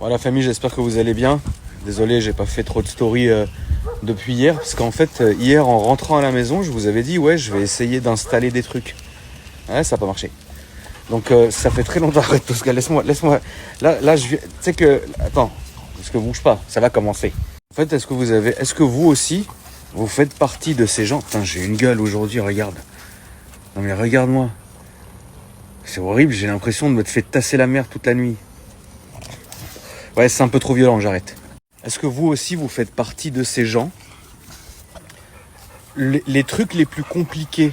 Alors la famille, j'espère que vous allez bien. Désolé, j'ai pas fait trop de story depuis hier. Parce qu'en fait, hier, en rentrant à la maison, je vous avais dit, ouais, je vais essayer d'installer des trucs. Ouais, ça n'a pas marché. Donc ça fait très longtemps. Arrête, Tosca, laisse-moi. Là, je viens. Tu sais que. Attends, parce que bouge pas, ça va commencer. En fait, est-ce que vous aussi, vous faites partie de ces gens. Putain, j'ai une gueule aujourd'hui, regarde. Non mais regarde-moi. C'est horrible, j'ai l'impression de me faire tasser la mer toute la nuit. Ouais, c'est un peu trop violent, j'arrête. Est-ce que vous aussi, vous faites partie de ces gens? Les trucs les plus compliqués,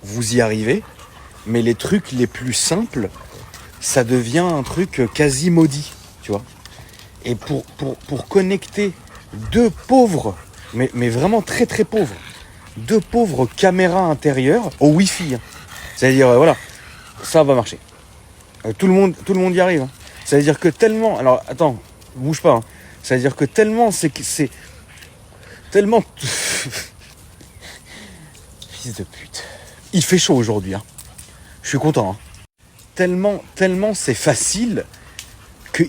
vous y arrivez, mais les trucs les plus simples, ça devient un truc quasi maudit, tu vois. Et pour connecter deux pauvres, mais vraiment très très pauvres, deux pauvres caméras intérieures au Wi-Fi, hein. C'est-à-dire, voilà, ça va marcher. Tout le monde y arrive, hein. C'est-à-dire que tellement... Alors, attends, bouge pas, hein. C'est-à-dire que tellement c'est tellement... Fils de pute. Il fait chaud aujourd'hui, hein. Je suis content, hein. Tellement c'est facile que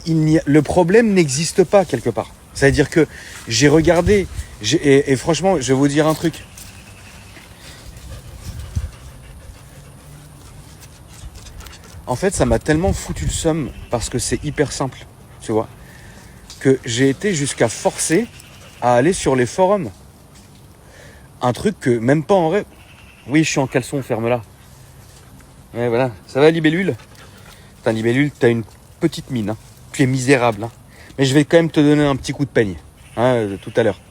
le problème n'existe pas quelque part. C'est-à-dire que j'ai regardé... Et franchement, je vais vous dire un truc. En fait, ça m'a tellement foutu le seum parce que c'est hyper simple, tu vois, que j'ai été jusqu'à forcer à aller sur les forums. Un truc que même pas en rêve. Oui, je suis en caleçon, ferme-la. Ouais, voilà. Ça va, Libellule? Putain, Libellule, t'as une petite mine, hein. Tu es misérable, hein. Mais je vais quand même te donner un petit coup de peigne, hein, tout à l'heure.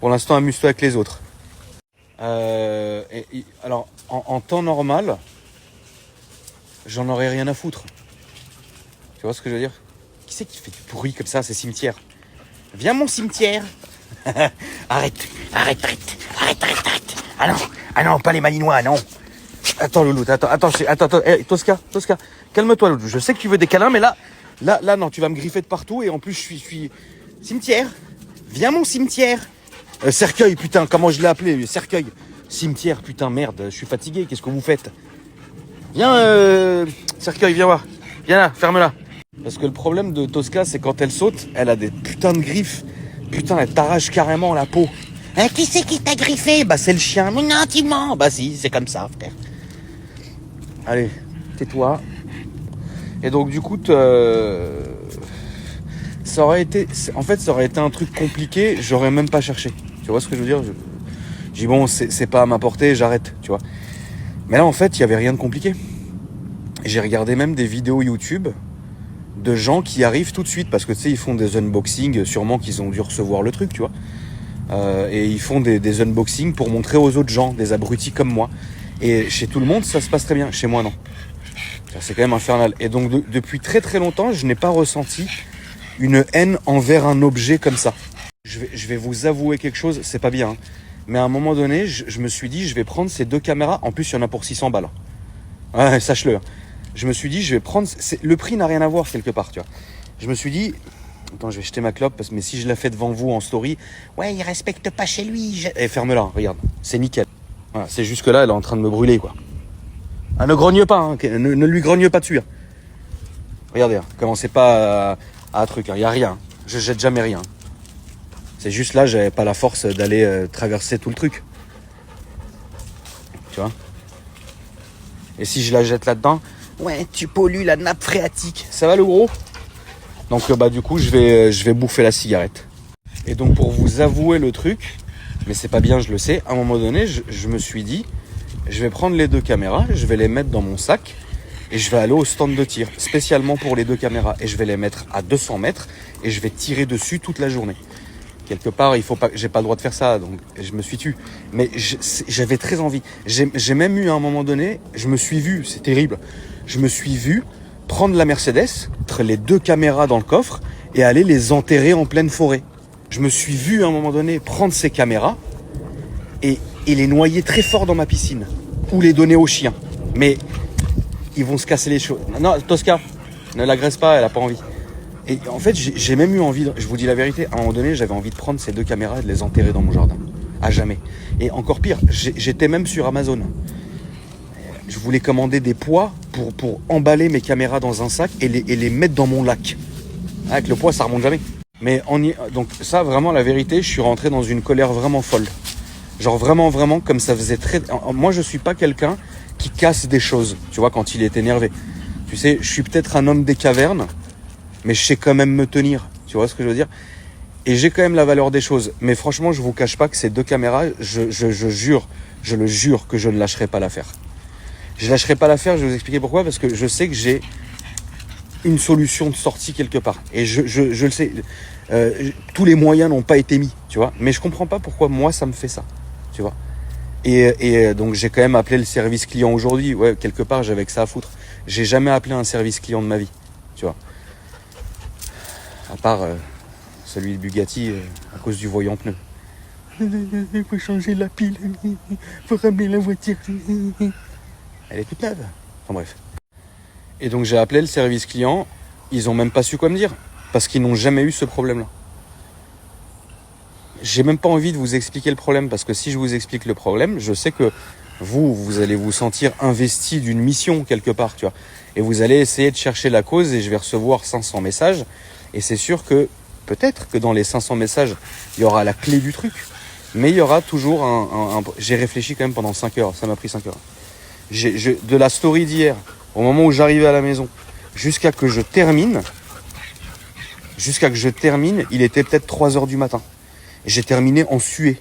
Pour l'instant, amuse-toi avec les autres. Alors, en temps normal... J'en aurais rien à foutre. Tu vois ce que je veux dire? Qui c'est qui fait du bruit comme ça, ces cimetières? Viens mon cimetière. Arrête. Ah non, pas les malinois, non. Attends, Loulou, attends. Hey, Tosca, calme-toi, Loulou. Je sais que tu veux des câlins, mais là, non, tu vas me griffer de partout. Et en plus, je suis... Cimetière. Viens mon cimetière. Cercueil, putain, comment je l'ai appelé? Cercueil. Cimetière, putain, merde, je suis fatigué, qu'est-ce que vous faites? Viens, Cercueil, viens voir. Viens là, ferme-la. Parce que le problème de Tosca, c'est quand elle saute, elle a des putains de griffes. Putain, elle t'arrache carrément la peau. Hein, qui c'est qui t'a griffé? Bah, c'est le chien. Mais non, tu mens. Bah, si, c'est comme ça, frère. Allez, tais-toi. Et donc, du coup, ça aurait été un truc compliqué, j'aurais même pas cherché. Tu vois ce que je veux dire? Je dis, bon, c'est pas à ma portée, j'arrête, tu vois. Mais là, en fait, il n'y avait rien de compliqué. J'ai regardé même des vidéos YouTube de gens qui arrivent tout de suite. Parce que, tu sais, ils font des unboxings. Sûrement qu'ils ont dû recevoir le truc, tu vois. Et ils font des unboxings pour montrer aux autres gens, des abrutis comme moi. Et chez tout le monde, ça se passe très bien. Chez moi, non. C'est quand même infernal. Et donc, depuis très très longtemps, je n'ai pas ressenti une haine envers un objet comme ça. Je vais vous avouer quelque chose, c'est pas bien, hein. Mais à un moment donné, je me suis dit, je vais prendre ces deux caméras. En plus, il y en a pour 600 balles. Ouais, sache-le. Je me suis dit, je vais prendre... Le prix n'a rien à voir quelque part, tu vois. Je me suis dit... Attends, je vais jeter ma clope, mais si je la fais devant vous en story... Ouais, il respecte pas chez lui. Eh, ferme-la, regarde. C'est nickel. Voilà, c'est juste que là, elle est en train de me brûler, quoi. Ah, ne grogne pas, hein. Ne lui grogne pas dessus, hein. Regardez, hein. Commencez pas à truc, hein. Il n'y a rien. Je jette jamais rien. C'est juste là, j'avais pas la force d'aller traverser tout le truc. Tu vois? Et si je la jette là-dedans, ouais, tu pollues la nappe phréatique. Ça va le gros? Donc bah du coup, je vais bouffer la cigarette. Et donc pour vous avouer le truc, mais c'est pas bien, je le sais, à un moment donné, je me suis dit, je vais prendre les deux caméras, je vais les mettre dans mon sac et je vais aller au stand de tir, spécialement pour les deux caméras. Et je vais les mettre à 200 mètres et je vais tirer dessus toute la journée. Quelque part, j'ai pas le droit de faire ça, donc je me suis tué. Mais j'avais très envie. J'ai même eu à un moment donné, je me suis vu, c'est terrible, je me suis vu prendre la Mercedes, mettre les deux caméras dans le coffre et aller les enterrer en pleine forêt. Je me suis vu à un moment donné prendre ces caméras et les noyer très fort dans ma piscine. Ou les donner aux chiens. Mais ils vont se casser les choses. Non, Tosca, ne l'agresse pas, elle a pas envie. Et en fait, j'ai même eu envie, je vous dis la vérité, à un moment donné, j'avais envie de prendre ces deux caméras et de les enterrer dans mon jardin. À jamais. Et encore pire, j'étais même sur Amazon. je voulais commander des poids pour emballer mes caméras dans un sac et les mettre dans mon lac. Avec le poids, ça remonte jamais. Mais donc ça, vraiment, la vérité, je suis rentré dans une colère vraiment folle. Genre vraiment, vraiment, comme ça faisait très... Moi, je suis pas quelqu'un qui casse des choses, tu vois, quand il est énervé. Tu sais, je suis peut-être un homme des cavernes, mais je sais quand même me tenir. Tu vois ce que je veux dire? Et j'ai quand même la valeur des choses. Mais franchement, je vous cache pas que ces 2 caméras, je le jure que je ne lâcherai pas l'affaire. Je lâcherai pas l'affaire, je vais vous expliquer pourquoi. Parce que je sais que j'ai une solution de sortie quelque part. Et je le sais. Tous les moyens n'ont pas été mis, tu vois. Mais je comprends pas pourquoi moi, ça me fait ça, tu vois. Et donc, j'ai quand même appelé le service client aujourd'hui. Ouais, quelque part, j'avais que ça à foutre. J'ai jamais appelé un service client de ma vie, tu vois. À part celui de Bugatti à cause du voyant pneu. Il faut changer la pile. Il faut ramener la voiture. Elle est toute neuve. Enfin bref. Et donc j'ai appelé le service client. Ils ont même pas su quoi me dire. Parce qu'ils n'ont jamais eu ce problème-là. J'ai même pas envie de vous expliquer le problème. Parce que si je vous explique le problème, je sais que vous allez vous sentir investi d'une mission quelque part, tu vois. Et vous allez essayer de chercher la cause et je vais recevoir 500 messages. Et c'est sûr que peut-être que dans les 500 messages, il y aura la clé du truc. Mais il y aura toujours J'ai réfléchi quand même pendant 5 heures. Ça m'a pris 5 heures. De la story d'hier, au moment où j'arrivais à la maison, jusqu'à que je termine, il était peut-être 3 heures du matin. J'ai terminé en suée.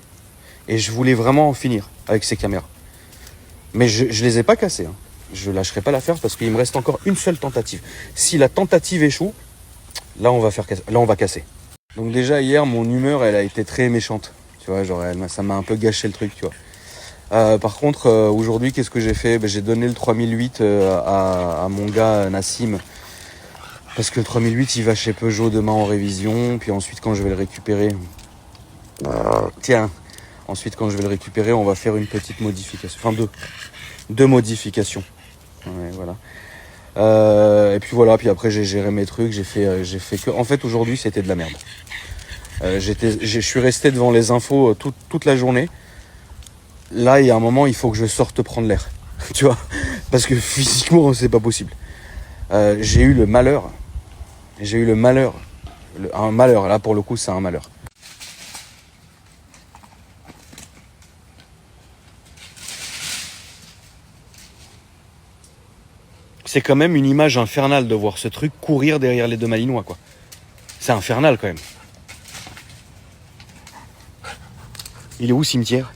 Et je voulais vraiment en finir avec ces caméras. Mais je les ai pas cassées. Hein. Je lâcherai pas l'affaire parce qu'il me reste encore une seule tentative. Si la tentative échoue, là on va casser. Donc déjà hier, mon humeur, elle a été très méchante. Tu vois, genre ça m'a un peu gâché le truc, tu vois. Par contre, aujourd'hui, qu'est-ce que j'ai fait? J'ai donné le 3008 à mon gars Nassim. Parce que le 3008, il va chez Peugeot demain en révision. Puis ensuite, quand je vais le récupérer... Ensuite, quand je vais le récupérer, on va faire une petite modification. Enfin, deux modifications. Ouais, voilà. Et puis voilà, puis après, j'ai géré mes trucs. J'ai fait que... En fait, aujourd'hui, c'était de la merde. Je suis resté devant les infos toute la journée. Là, il y a un moment, il faut que je sorte prendre l'air. Tu vois? Parce que physiquement, c'est pas possible. J'ai eu le malheur. Un malheur. Là, pour le coup, c'est un malheur. C'est quand même une image infernale de voir ce truc courir derrière les 2 Malinois, quoi. C'est infernal, quand même. Il est où, Cimetière?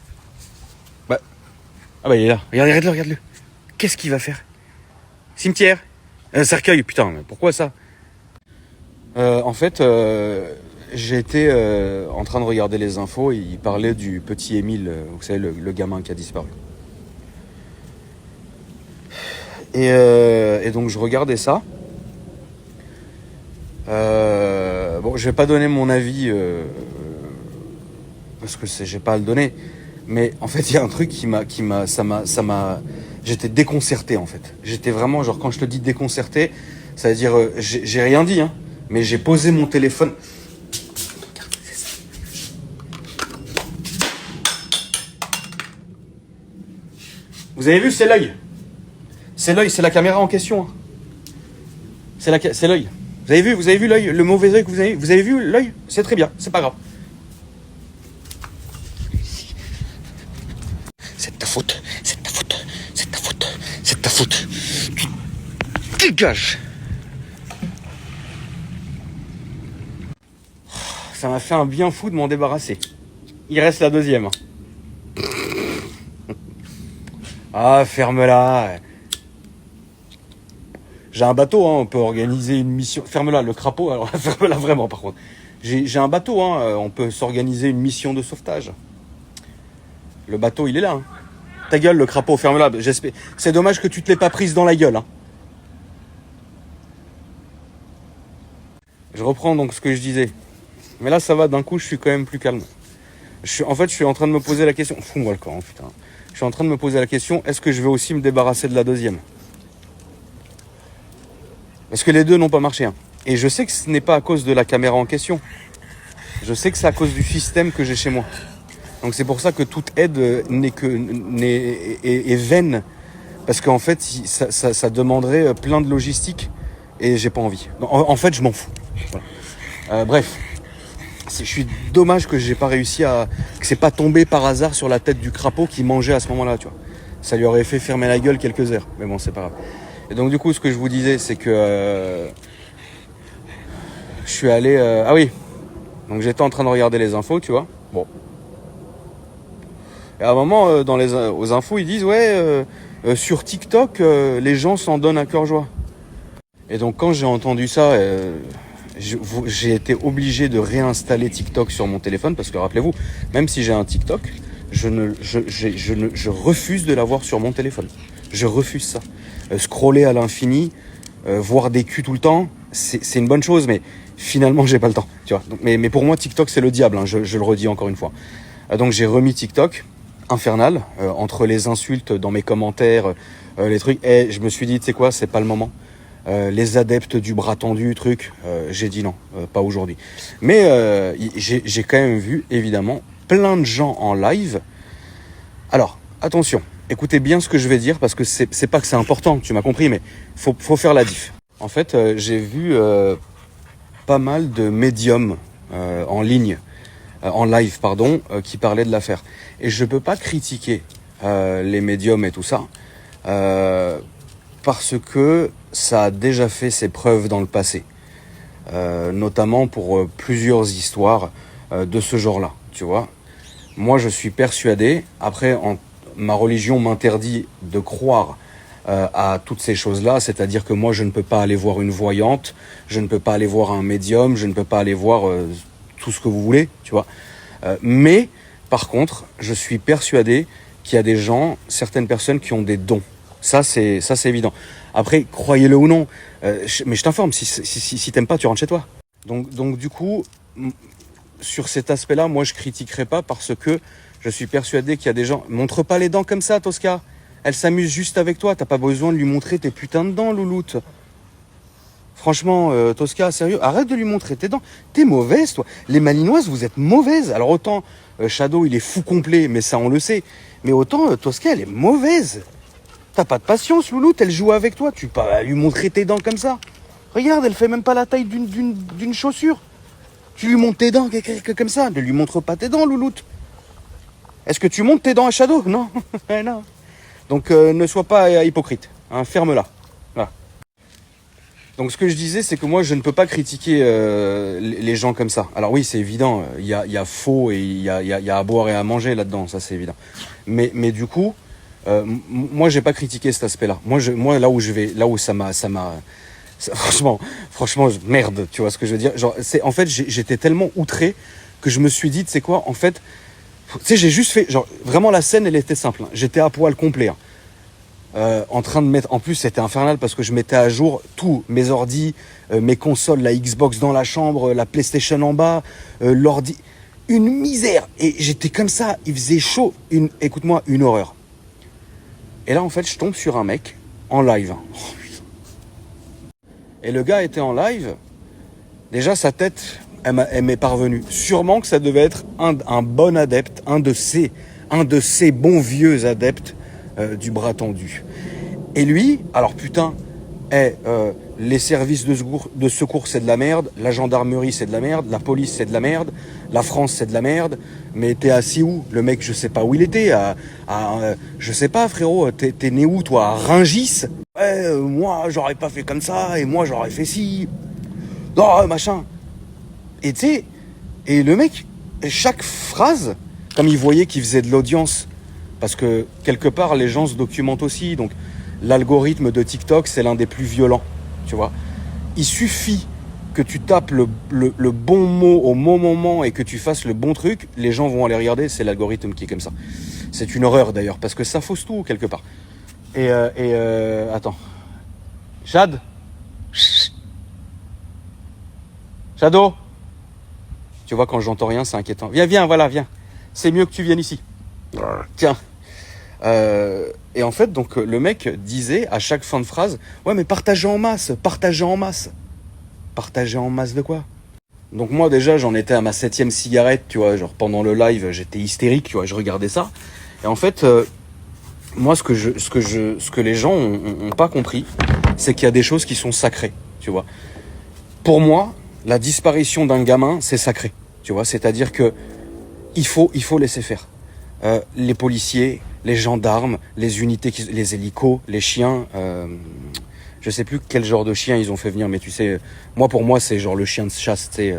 Ah bah il est là. Regarde-le. Qu'est-ce qu'il va faire? Cimetière? Cercueil, putain, mais pourquoi ça? En fait, j'étais en train de regarder les infos et il parlait du petit Émile, vous savez, le gamin qui a disparu. Et donc je regardais ça. Bon, je vais pas donner mon avis parce que j'ai pas à le donner. Mais en fait, il y a un truc ça m'a. J'étais déconcerté en fait. J'étais vraiment genre quand je te dis déconcerté, ça veut dire j'ai rien dit, hein. Mais j'ai posé mon téléphone. Vous avez vu, c'est l'œil. C'est l'œil, c'est la caméra en question. Hein. C'est l'œil. Vous avez vu l'œil, le mauvais œil que vous avez. Vous avez vu l'œil? C'est très bien, c'est pas grave. C'est ta faute. Tu dégages. Ça m'a fait un bien fou de m'en débarrasser. Il reste la deuxième. Ah, ferme-la. J'ai un bateau, hein, on peut organiser une mission. Ferme-la, le crapaud, alors ferme-la vraiment par contre. J'ai un bateau, hein, on peut s'organiser une mission de sauvetage. Le bateau, il est là. Hein. Ta gueule, le crapaud, ferme-la. J'espère. C'est dommage que tu te l'aies pas prise dans la gueule. Hein. Je reprends donc ce que je disais. Mais là, ça va, d'un coup, je suis quand même plus calme. En fait, je suis en train de me poser la question. Fous-moi le camp, putain. Je suis en train de me poser la question, est-ce que je vais aussi me débarrasser de la deuxième? Parce que les deux n'ont pas marché. Hein. Et je sais que ce n'est pas à cause de la caméra en question. Je sais que c'est à cause du système que j'ai chez moi. Donc c'est pour ça que toute aide est vaine Parce qu'en fait, ça demanderait plein de logistique et j'ai pas envie. En fait, je m'en fous. Voilà. Bref, je suis dommage que j'ai pas réussi que c'est pas tombé par hasard sur la tête du crapaud qui mangeait à ce moment-là, tu vois. Ça lui aurait fait fermer la gueule quelques heures. Mais bon, c'est pas grave. Et donc du coup, ce que je vous disais, c'est que je suis allé... ah oui, donc j'étais en train de regarder les infos, tu vois. Bon. Et à un moment, aux infos, ils disent, ouais, sur TikTok, les gens s'en donnent à cœur joie. Et donc quand j'ai entendu ça, j'ai été obligé de réinstaller TikTok sur mon téléphone, parce que rappelez-vous, même si j'ai un TikTok, je refuse de l'avoir sur mon téléphone. Je refuse ça. Scroller à l'infini, voir des culs tout le temps, c'est une bonne chose, mais finalement j'ai pas le temps, tu vois. Donc, mais pour moi TikTok c'est le diable, hein, je le redis encore une fois. Donc j'ai remis TikTok, infernal, entre les insultes dans mes commentaires, les trucs, et je me suis dit, tu sais quoi, c'est pas le moment. Les adeptes du bras tendu, j'ai dit non, pas aujourd'hui. Mais j'ai quand même vu, évidemment, plein de gens en live. Alors, attention, écoutez bien ce que je vais dire, parce que c'est pas que c'est important, tu m'as compris, mais faut faire la diff. En fait, j'ai vu pas mal de médiums en ligne, en live, pardon, qui parlaient de l'affaire. Et je peux pas critiquer les médiums et tout ça, parce que ça a déjà fait ses preuves dans le passé, notamment pour plusieurs histoires de ce genre-là, tu vois. Moi, je suis persuadé, après, ma religion m'interdit de croire à toutes ces choses-là, c'est-à-dire que moi, je ne peux pas aller voir une voyante, je ne peux pas aller voir un médium, je ne peux pas aller voir tout ce que vous voulez, tu vois. Mais, par contre, je suis persuadé qu'il y a des gens, certaines personnes qui ont des dons. Ça, c'est évident. Après, croyez-le ou non, mais je t'informe, si t'aimes pas, tu rentres chez toi. Donc du coup, sur cet aspect-là, moi, je critiquerai pas parce que je suis persuadé qu'il y a des gens... Montre pas les dents comme ça, Tosca. Elle s'amuse juste avec toi. T'as pas besoin de lui montrer tes putains de dents, louloute. Franchement, Tosca, sérieux, arrête de lui montrer tes dents. T'es mauvaise, toi. Les Malinoises, vous êtes mauvaises. Alors autant Shadow, il est fou complet, mais ça, on le sait. Mais autant Tosca, elle est mauvaise. T'as pas de patience, louloute. Elle joue avec toi. Tu peux pas lui montrer tes dents comme ça. Regarde, elle fait même pas la taille d'une chaussure. Tu lui montres tes dents comme ça. Ne lui montre pas tes dents, louloute. Est-ce que tu montes tes dents à Shadow? Non. Non. Donc ne sois pas hypocrite. Hein, ferme-la. Voilà. Donc ce que je disais, c'est que moi, je ne peux pas critiquer les gens comme ça. Alors oui, c'est évident. Il y a faux et il y a à boire et à manger là-dedans. Ça, c'est évident. Mais du coup, moi, j'ai pas critiqué cet aspect-là. Moi, là où je vais, là où ça m'a franchement, merde, tu vois ce que je veux dire. Genre, en fait, j'étais tellement outré que je me suis dit, tu sais quoi, en fait, tu sais, j'ai juste fait, genre, vraiment la scène, elle était simple. Hein. J'étais à poil complet. Hein. En train de mettre, en plus, c'était infernal parce que je mettais à jour tous mes ordis, mes consoles, la Xbox dans la chambre, la PlayStation en bas, l'ordi, une misère. Et j'étais comme ça, il faisait chaud. Écoute-moi, une horreur. Et là, en fait, je tombe sur un mec en live. Et le gars était en live. Déjà, sa tête, elle m'est parvenue. Sûrement que ça devait être un bon adepte, un de ces bons vieux adeptes du bras tendu. Et lui, alors putain, les services de secours, c'est de la merde. La gendarmerie, c'est de la merde. La police, c'est de la merde. La France, c'est de la merde. Mais t'es assis où? Le mec, je sais pas où il était. Je sais pas, frérot. T'es né où, toi? À Rungis? Ouais, moi, j'aurais pas fait comme ça. Et moi, j'aurais fait ci. Non, machin. Et tu sais, et le mec, chaque phrase, comme il voyait qu'il faisait de l'audience, parce que quelque part, les gens se documentent aussi. Donc, l'algorithme de TikTok, c'est l'un des plus violents, tu vois. Il suffit que tu tapes le bon mot au bon moment et que tu fasses le bon truc, les gens vont aller regarder, c'est l'algorithme qui est comme ça. C'est une horreur d'ailleurs, parce que ça fausse tout quelque part. Et attends. Chad? Shadow? Tu vois, quand j'entends rien, c'est inquiétant. Viens, voilà, viens. C'est mieux que tu viennes ici. Tiens. Et en fait, donc, le mec disait à chaque fin de phrase, ouais, mais partagez en masse, partagez en masse. Partager en masse de quoi? Donc moi, déjà, j'en étais à ma 7e cigarette, tu vois, genre pendant le live, j'étais hystérique, tu vois, je regardais ça. Et en fait, moi, ce que les gens ont pas compris, c'est qu'il y a des choses qui sont sacrées, tu vois. Pour moi, la disparition d'un gamin, c'est sacré, tu vois. C'est-à-dire que il faut laisser faire. Les policiers, les gendarmes, les unités, les hélicos, les chiens. Je sais plus quel genre de chien ils ont fait venir, mais tu sais, pour moi, c'est genre le chien de chasse, tu sais,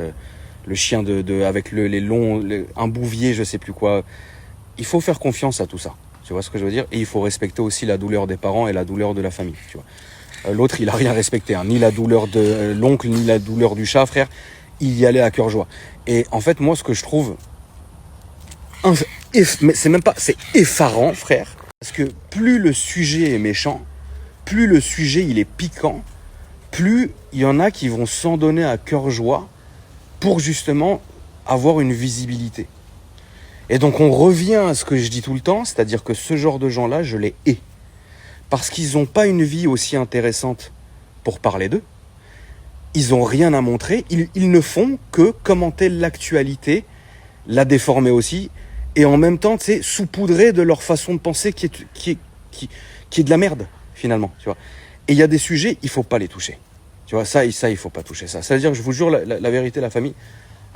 le chien avec les longs, un bouvier, je sais plus quoi. Il faut faire confiance à tout ça. Tu vois ce que je veux dire? Et il faut respecter aussi la douleur des parents et la douleur de la famille, tu vois. L'autre, il a rien respecté, hein. Ni la douleur de l'oncle, ni la douleur du chat, frère. Il y allait à cœur joie. Et en fait, moi, ce que je trouve, mais c'est effarant, frère. Parce que plus le sujet est méchant, plus le sujet il est piquant, plus il y en a qui vont s'en donner à cœur joie pour justement avoir une visibilité. Et donc on revient à ce que je dis tout le temps, c'est-à-dire que ce genre de gens-là, je les hais. Parce qu'ils n'ont pas une vie aussi intéressante pour parler d'eux. Ils n'ont rien à montrer. Ils ne font que commenter l'actualité, la déformer aussi, et en même temps, tu sais, saupoudrer de leur façon de penser qui est de la merde, finalement, tu vois. Et il y a des sujets, il faut pas les toucher. Tu vois, ça, il faut pas toucher ça. C'est-à-dire que je vous jure, la vérité, la famille,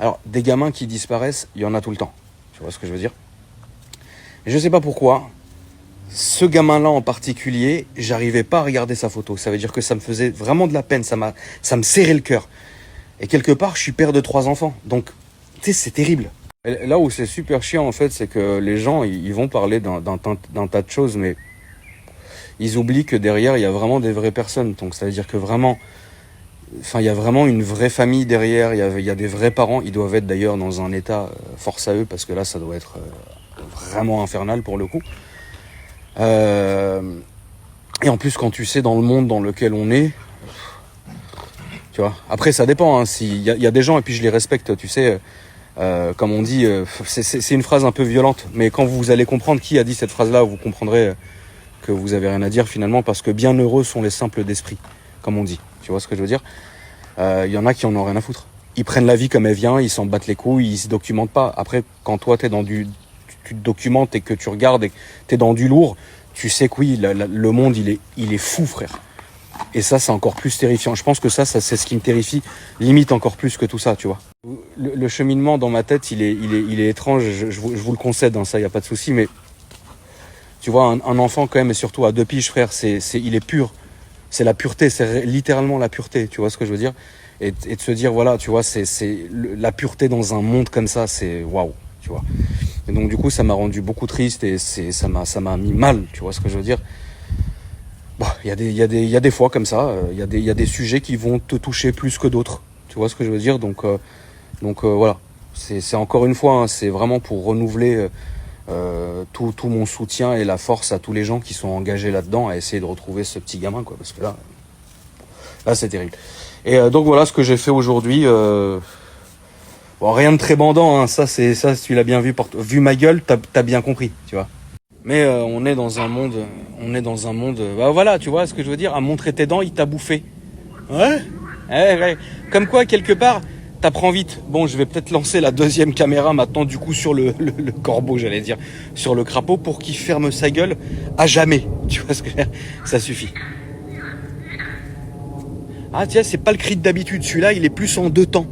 alors, des gamins qui disparaissent, il y en a tout le temps. Tu vois ce que je veux dire? Et je sais pas pourquoi, ce gamin-là en particulier, j'arrivais pas à regarder sa photo. Ça veut dire que ça me faisait vraiment de la peine, ça me serrait le cœur. Et quelque part, je suis père de 3 enfants. Donc, tu sais, c'est terrible. Et là où c'est super chiant, en fait, c'est que les gens, ils vont parler d'un tas de choses, mais ils oublient que derrière, il y a vraiment des vraies personnes. Donc, ça veut dire que vraiment, il y a vraiment une vraie famille derrière, il y a des vrais parents. Ils doivent être d'ailleurs dans un état, force à eux, parce que là, ça doit être vraiment infernal pour le coup. Et en plus, quand tu sais dans le monde dans lequel on est, tu vois. Après, ça dépend. Hein, il y a des gens, et puis je les respecte, tu sais. Comme on dit, c'est une phrase un peu violente, mais quand vous allez comprendre qui a dit cette phrase-là, vous comprendrez que vous avez rien à dire finalement, parce que bien heureux sont les simples d'esprit, comme on dit. Tu vois ce que je veux dire? Y en a qui en ont rien à foutre. Ils prennent la vie comme elle vient, ils s'en battent les couilles, ils se documentent pas. Après, quand toi tu te documentes et que tu regardes et que t'es dans du lourd, tu sais que oui, le monde il est fou, frère. Et ça, c'est encore plus terrifiant. Je pense que ça c'est ce qui me terrifie, limite encore plus que tout ça, tu vois. Le cheminement dans ma tête, il est étrange. Je vous le concède, hein, ça, y a pas de souci. Mais tu vois, un enfant quand même, et surtout à 2 piges, frère, il est pur. C'est la pureté, c'est littéralement la pureté. Tu vois ce que je veux dire? Et de se dire, voilà, tu vois, la pureté dans un monde comme ça, c'est waouh, tu vois. Et donc du coup, ça m'a rendu beaucoup triste et ça m'a mis mal. Tu vois ce que je veux dire? Bah, il y a des fois comme ça, il y a des sujets qui vont te toucher plus que d'autres. Tu vois ce que je veux dire? Donc voilà. C'est encore une fois, hein, c'est vraiment pour renouveler tout mon soutien et la force à tous les gens qui sont engagés là-dedans à essayer de retrouver ce petit gamin, quoi. Parce que là, c'est terrible. Et donc voilà ce que j'ai fait aujourd'hui. Bon, rien de très bandant, hein. Ça, tu l'as bien vu. Vu ma gueule, t'as bien compris, tu vois. Mais on est dans un monde, bah voilà, tu vois ce que je veux dire, à montrer tes dents, il t'a bouffé. Ouais. Ouais. Comme quoi, quelque part, t'apprends vite. Bon, je vais peut-être lancer la 2e caméra maintenant, du coup, sur le corbeau, j'allais dire, sur le crapaud, pour qu'il ferme sa gueule à jamais. Tu vois ce que je veux dire? Ça suffit. Ah tiens, c'est pas le cri d'habitude, celui-là, il est plus en 2 temps.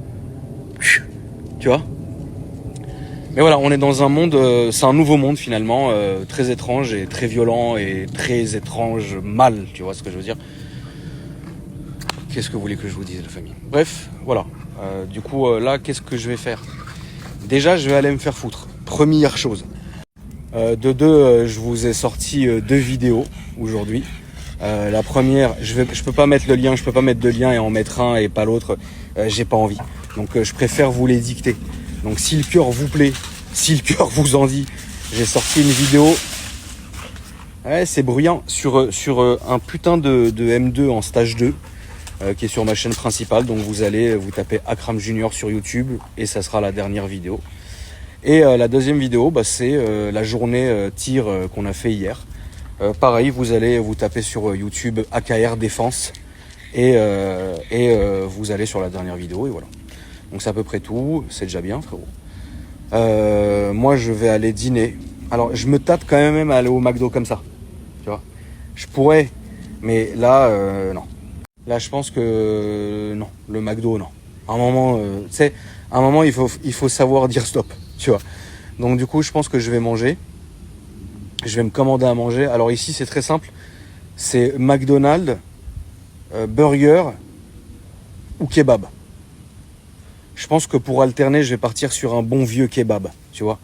Tu vois? Mais voilà, on est dans un monde, c'est un nouveau monde finalement, très étrange et très violent et très étrange, mal, tu vois ce que je veux dire? Qu'est-ce que vous voulez que je vous dise, la famille? Bref, voilà. Du coup, là, qu'est-ce que je vais faire? Déjà, je vais aller me faire foutre. Première chose. De deux, je vous ai sorti 2 vidéos aujourd'hui. La première, je peux pas mettre le lien, je peux pas mettre 2 liens et en mettre un et pas l'autre. J'ai pas envie. Donc, je préfère vous les dicter. Donc si le cœur vous plaît, si le cœur vous en dit, j'ai sorti une vidéo, ouais, c'est bruyant, sur un putain de M2 en stage 2, qui est sur ma chaîne principale. Donc vous tapez Akram Junior sur YouTube et ça sera la dernière vidéo. Et la deuxième vidéo, bah, c'est la journée tir qu'on a fait hier. Pareil, vous tapez sur YouTube AKR Défense et vous allez sur la dernière vidéo et voilà. Donc c'est à peu près tout, c'est déjà bien, frérot. Moi je vais aller dîner. Alors je me tâte quand même à aller au McDo comme ça. Je pourrais, mais là, non. Là, je pense que non, le McDo, non. À un moment, tu sais, à un moment, il faut savoir dire stop, tu vois. Donc du coup, je pense que je vais manger. Je vais me commander à manger. Alors ici, c'est très simple. C'est McDonald's, burger ou kebab. Je pense que pour alterner, je vais partir sur un bon vieux kebab, tu vois.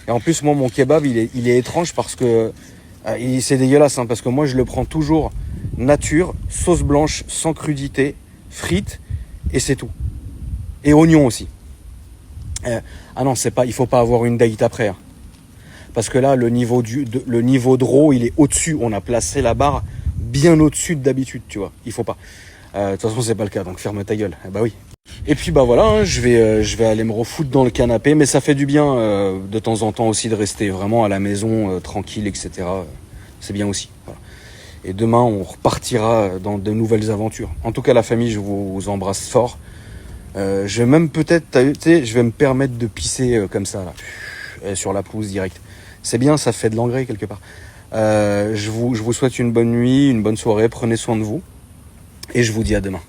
Et en plus, moi, mon kebab, il est étrange parce que c'est dégueulasse, hein, parce que moi, je le prends toujours nature, sauce blanche, sans crudité, frites, et c'est tout. Et oignons aussi. Ah non, c'est pas, il faut pas avoir une date après, hein. Parce que là, le niveau de raw, il est au-dessus. On a placé la barre bien au-dessus de d'habitude, tu vois. Il faut pas. De toute façon, c'est pas le cas, donc ferme ta gueule. Bah oui. Et puis bah voilà, hein, je vais aller me refoutre dans le canapé, mais ça fait du bien de temps en temps aussi de rester vraiment à la maison, tranquille, etc. C'est bien aussi. Voilà. Et demain, on repartira dans de nouvelles aventures. En tout cas, la famille, je vous embrasse fort. Je vais même peut-être, tu sais, je vais me permettre de pisser comme ça, là, sur la pelouse direct. C'est bien, ça fait de l'engrais quelque part. Je vous souhaite une bonne nuit, une bonne soirée, prenez soin de vous, et je vous dis à demain.